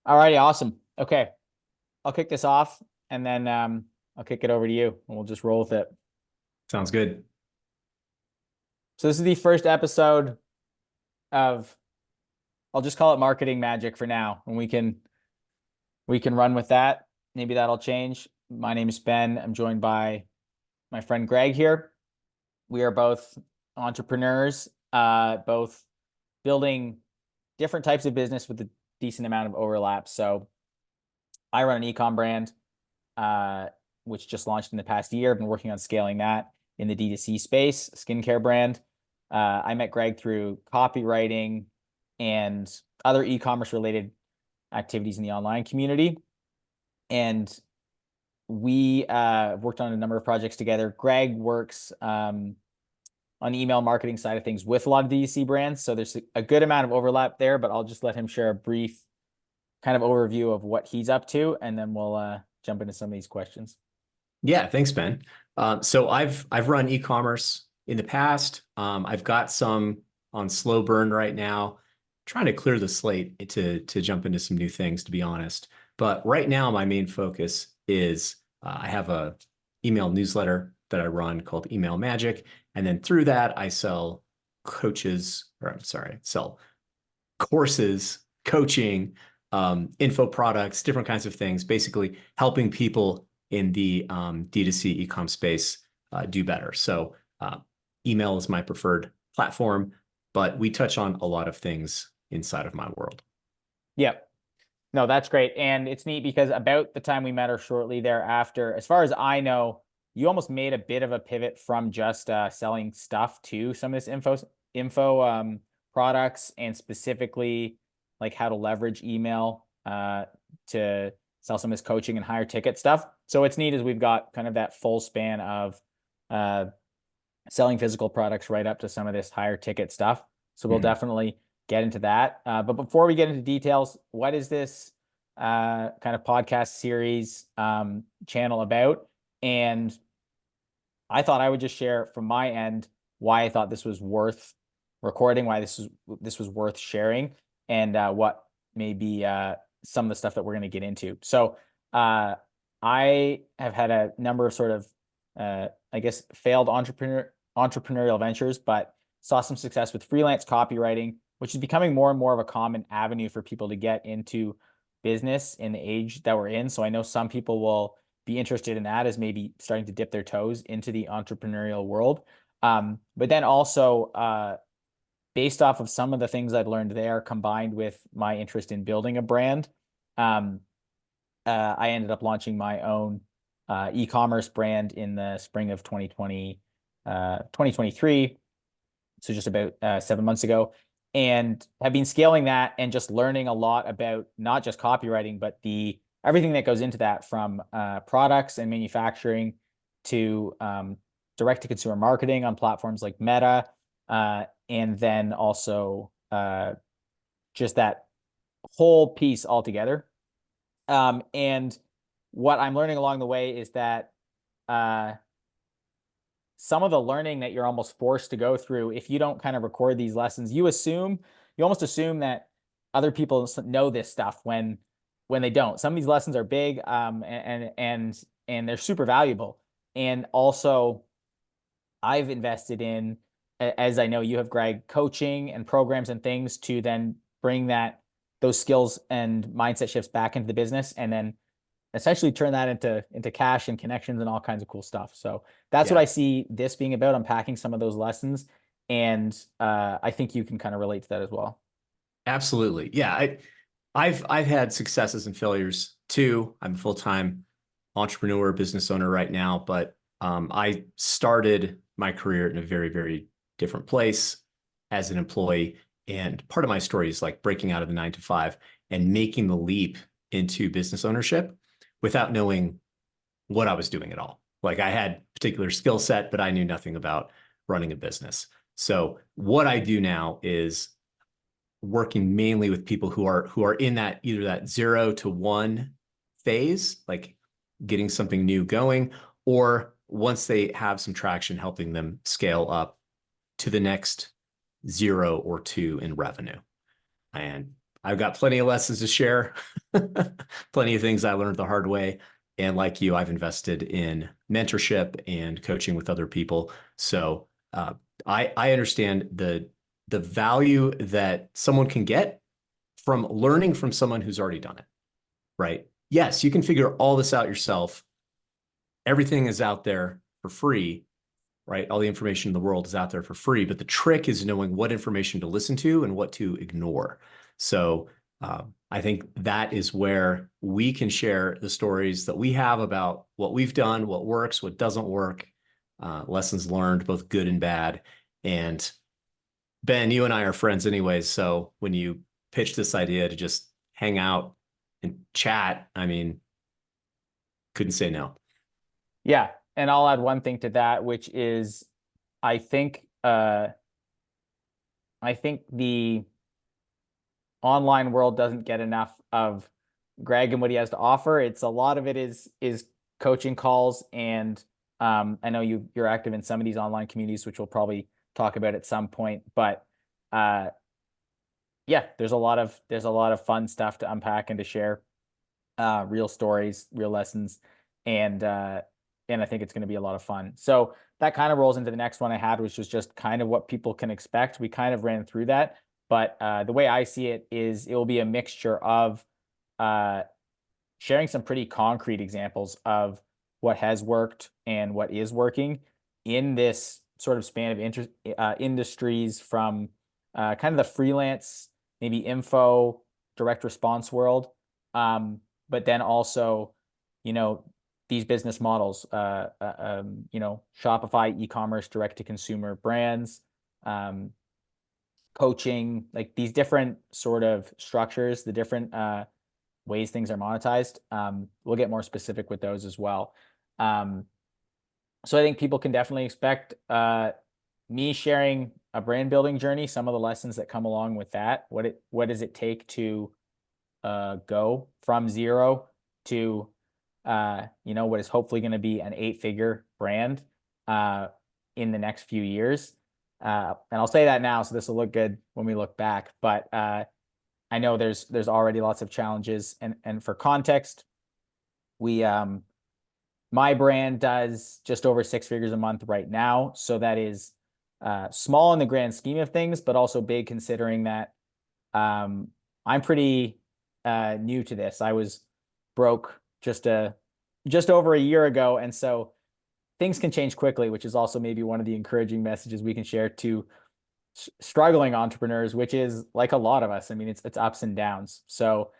All righty, awesome. Okay, I'll kick this off and then I'll kick it over to you and we'll just roll with it. Sounds good. So this is the first episode of I'll just call it marketing magic for now, and we can run with that. Maybe that'll change. My name is Ben. I'm joined by my friend Greg here. We are both entrepreneurs, both building different types of business with a decent amount of overlap. So I run an ecom brand, uh, which just launched in the past year. I've been working on scaling that in the D2C space, skincare brand. I met Greg through copywriting and other e-commerce related activities in the online community. And we worked on a number of projects together. Greg works on the email marketing side of things with a lot of D2C brands. So there's a good amount of overlap there, but I'll just let him share a brief kind of overview of what he's up to, and then we'll jump into some of these questions. Yeah, thanks, Ben. So I've run e-commerce in the past. I've got some on slow burn right now, trying to clear the slate to jump into some new things, to be honest. But right now, my main focus is I have a email newsletter that I run called Email Magic, and then through that I sell sell courses, coaching, info products, different kinds of things, basically helping people in the D2C e-com space do better. So email is my preferred platform, but we touch on a lot of things inside of my world. Yep. No, that's great. And it's neat because about the time we met or shortly thereafter, as far as I know, you almost made a bit of a pivot from just selling stuff to some of this info products, and specifically like how to leverage email to sell some of this coaching and higher ticket stuff. So it's neat as we've got kind of that full span of uh, selling physical products right up to some of this higher ticket stuff. So we'll Mhm. definitely get into that. But before we get into details, what is this kind of podcast series channel about? And I thought I would just share from my end why I thought this was worth recording, why this was worth sharing, and what may be some of the stuff that we're going to get into. So uh, I have had a number of sort of, I guess, failed entrepreneurial ventures, but saw some success with freelance copywriting, which is becoming more and more of a common avenue for people to get into business in the age that we're in. So I know some people will be interested in that as maybe starting to dip their toes into the entrepreneurial world. But then also, based off of some of the things I've learned there, combined with my interest in building a brand, um, I ended up launching my own e-commerce brand in the spring of 2023. So just about 7 months ago, and have been scaling that and just learning a lot about not just copywriting, but the everything that goes into that, from products and manufacturing to direct to consumer marketing on platforms like Meta, and then also just that whole piece altogether. And what I'm learning along the way is that uh, some of the learning that you're almost forced to go through, if you don't kind of record these lessons, you almost assume that other people know this stuff when they don't. Some of these lessons are big, and they're super valuable. And also, I've invested in, as I know you have, Greg, coaching and programs and things to then bring those skills and mindset shifts back into the business, and then essentially turn that into cash and connections and all kinds of cool stuff. So that's what Yeah, I see this being about, unpacking some of those lessons. And I think you can kind of relate to that as well. absolutely. Yeah, I've had successes and failures too. I'm a full-time entrepreneur, business owner right now, but I started my career in a very, very different place as an employee. And part of my story is like breaking out of the 9 to 5 and making the leap into business ownership without knowing what I was doing at all. Like I had particular skill set, but I knew nothing about running a business. So what I do now is working mainly with people who are in that either that 0 to 1 phase, like getting something new going, or once they have some traction, helping them scale up to the next 0 or 2 in revenue. And I've got plenty of lessons to share, plenty of things I learned the hard way. And like you, I've invested in mentorship and coaching with other people. So I understand the value that someone can get from learning from someone who's already done it, right? Yes, you can figure all this out yourself. Everything is out there for free, right? All the information in the world is out there for free, but the trick is knowing what information to listen to and what to ignore. So I think that is where we can share the stories that we have about what we've done, what works, what doesn't work, lessons learned, both good and bad. And Ben, you and I are friends anyways. So when you pitched this idea to just hang out and chat, I mean, couldn't say no. Yeah, and I'll add one thing to that, which is I think I think the online world doesn't get enough of Greg and what he has to offer. It's a lot of it is coaching calls, and I know you're active in some of these online communities, which we'll probably talk about at some point. But uh, yeah, there's a lot of fun stuff to unpack and to share, real stories, real lessons, and I think it's going to be a lot of fun. So that kind of rolls into the next one I had, which was just kind of what people can expect. We kind of ran through that, but the way I see it is it will be a mixture of uh, sharing some pretty concrete examples of what has worked and what is working in this sort of span of industries, from kind of the freelance, maybe info, direct response world. But then also, you know, these business models, Shopify, e-commerce, direct to consumer brands, um, coaching, like these different sort of structures, the different ways things are monetized. We'll get more specific with those as well. Um, so I think people can definitely expect me sharing a brand building journey, some of the lessons that come along with that. What does it take to go from zero to what is hopefully going to be an 8-figure brand uh, in the next few years. And I'll say that now, so this will look good when we look back. But I know there's already lots of challenges, and for context, we my brand does just over 6 figures a month right now, so that is small in the grand scheme of things, but also big considering that I'm pretty new to this. I was broke just over a year ago, and so things can change quickly, which is also maybe one of the encouraging messages we can share to struggling entrepreneurs, which is like a lot of us. I mean, it's ups and downs. So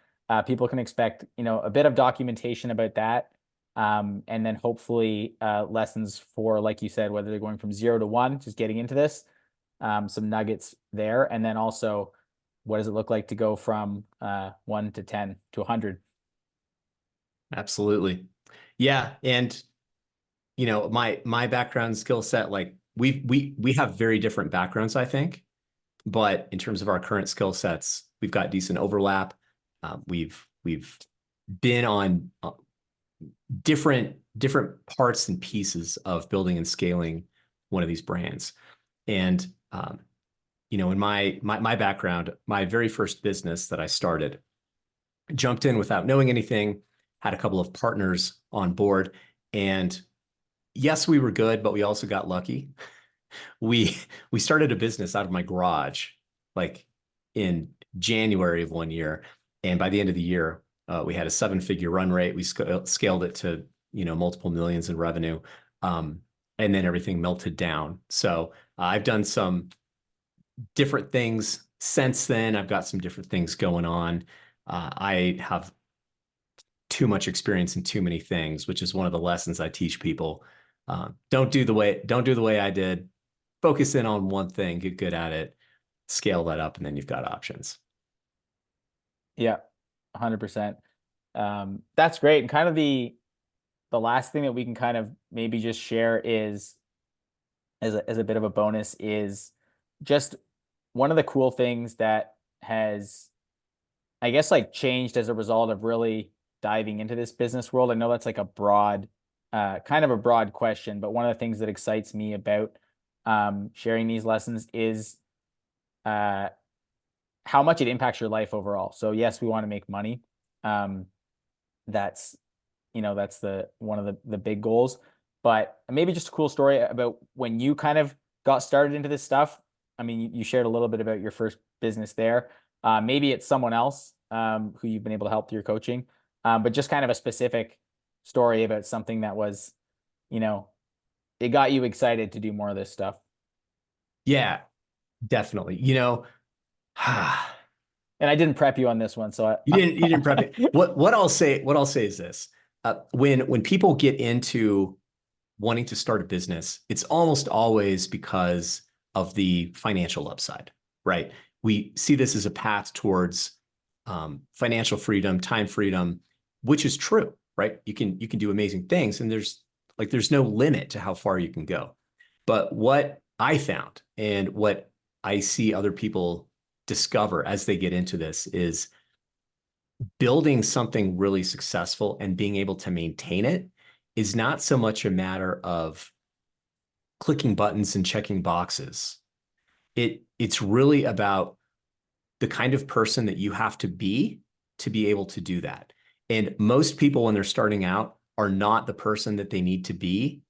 people can expect, a bit of documentation about that. And then hopefully lessons for, like you said, whether they're going from 0 to 1, just getting into this, some nuggets there. And then also, what does it look like to go from 1 to 10 to 100? Absolutely. Yeah. And my background skill set, like we have very different backgrounds, I think, but in terms of our current skill sets, we've got decent overlap. We've been on different parts and pieces of building and scaling one of these brands. And in my background, my very first business that I started, jumped in without knowing anything, had a couple of partners on board, and yes, we were good, but we also got lucky. We started a business out of my garage, like in January of one year, and by the end of the year, we had a 7-figure run rate. We scaled it to multiple millions in revenue, and then everything melted down. So I've done some different things since then. I've got some different things going on. I have too much experience in too many things, which is one of the lessons I teach people. Don't do the way I did. Focus in on one thing, get good at it, scale that up, and then you've got options. Yeah, 100%. That's great. And kind of the last thing that we can kind of maybe just share is, as a bit of a bonus, is just one of the cool things that has, I guess, like changed as a result of really diving into this business world. I know that's like a broad, kind of a broad question, but one of the things that excites me about sharing these lessons is uh, how much it impacts your life overall. So yes, we want to make money. Um, that's, that's one of the big goals, but maybe just a cool story about when you kind of got started into this stuff. I mean, you shared a little bit about your first business there. Maybe it's someone else who you've been able to help through your coaching, but just kind of a specific story about something that was, you know, it got you excited to do more of this stuff. Yeah, definitely. And I didn't prep you on this one, so you didn't prep it. What I'll say is this. When people get into wanting to start a business, it's almost always because of the financial upside, right? We see this as a path towards financial freedom, time freedom, which is true, right? You can do amazing things, and there's no limit to how far you can go. But what I found and what I see other people discover as they get into this is building something really successful and being able to maintain it is not so much a matter of clicking buttons and checking boxes. It's really about the kind of person that you have to be able to do that. And most people, when they're starting out, are not the person that they need to be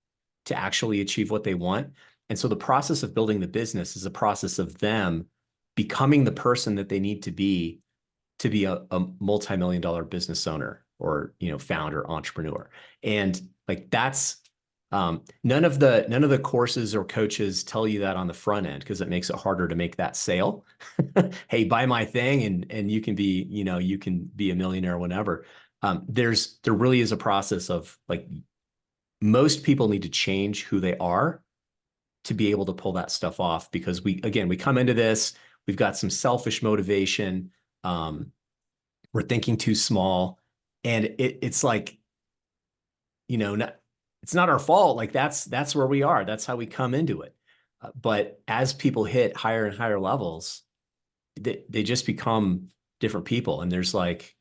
to actually achieve what they want. And so the process of building the business is a process of them becoming the person that they need to be a multi-million dollar business owner or founder, entrepreneur. And like that's none of the courses or coaches tell you that on the front end because it makes it harder to make that sale. Hey, buy my thing and you can be a millionaire or whatever. There really is a process of like most people need to change who they are to be able to pull that stuff off because we come into this, we've got some selfish motivation. We're thinking too small, and it's like, it's not our fault. Like that's where we are. That's how we come into it. But as people hit higher and higher levels, they just become different people. And there's like,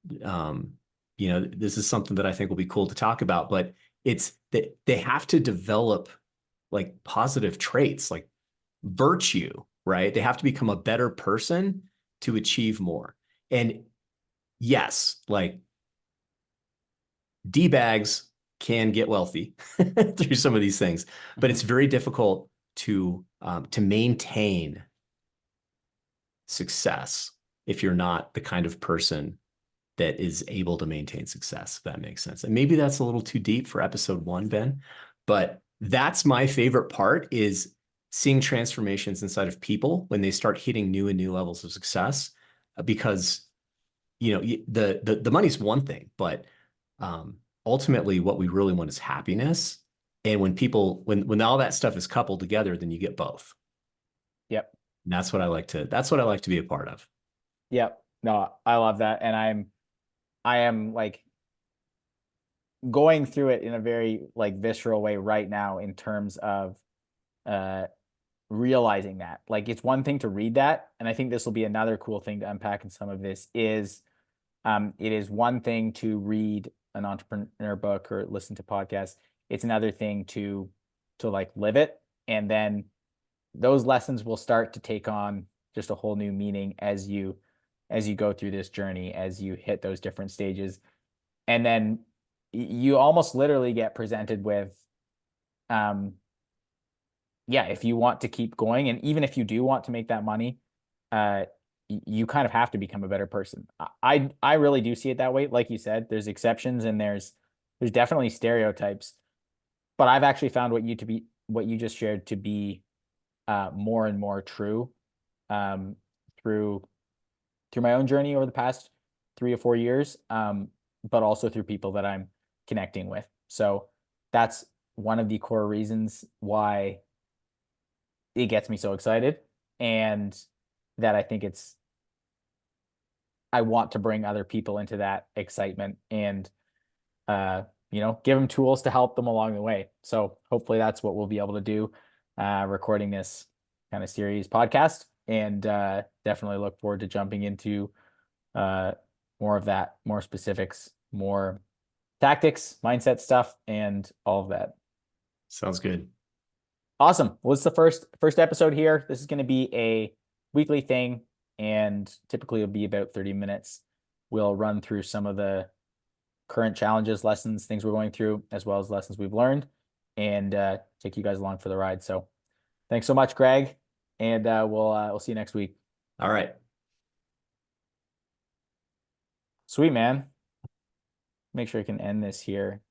this is something that I think will be cool to talk about, but it's that they have to develop like positive traits, like virtue, right? They have to become a better person to achieve more. And yes, like D-bags can get wealthy through some of these things, but it's very difficult to maintain success if you're not the kind of person that is able to maintain success, if that makes sense. And maybe that's a little too deep for episode 1, Ben, but that's my favorite part is seeing transformations inside of people when they start hitting new and new levels of success, because the money's one thing, but ultimately what we really want is happiness. And when all that stuff is coupled together, then you get both. Yep. And that's what I like to be a part of. Yep. No, I love that. And I am like going through it in a very like visceral way right now in terms of uh realizing that. Like it's one thing to read that, and I think this will be another cool thing to unpack in some of this is it is one thing to read an entrepreneur book or listen to podcasts. It's another thing to like live it. And then those lessons will start to take on just a whole new meaning as you go through this journey, as you hit those different stages. And then you almost literally get presented with um yeah, if you want to keep going, and even if you do want to make that money, uh you kind of have to become a better person. I really do see it that way. Like you said, there's exceptions and there's definitely stereotypes, but I've actually found what you just shared to be more and more true um through my own journey over the past 3 or 4 years, but also through people that I'm connecting with. So that's one of the core reasons why it gets me so excited, and that I want to bring other people into that excitement and give them tools to help them along the way. So hopefully that's what we'll be able to do, recording this kind of series podcast, and definitely look forward to jumping into uh, more of that, more specifics, more tactics, mindset stuff, and all of that. Sounds good. Awesome. Well, it's the first episode here. This is going to be a weekly thing. and typically it'll be about 30 minutes. We'll run through some of the current challenges, lessons, things we're going through, as well as lessons we've learned, and take you guys along for the ride. So thanks so much, Greg, and we'll see you next week. All right. Sweet, man. Make sure I can end this here.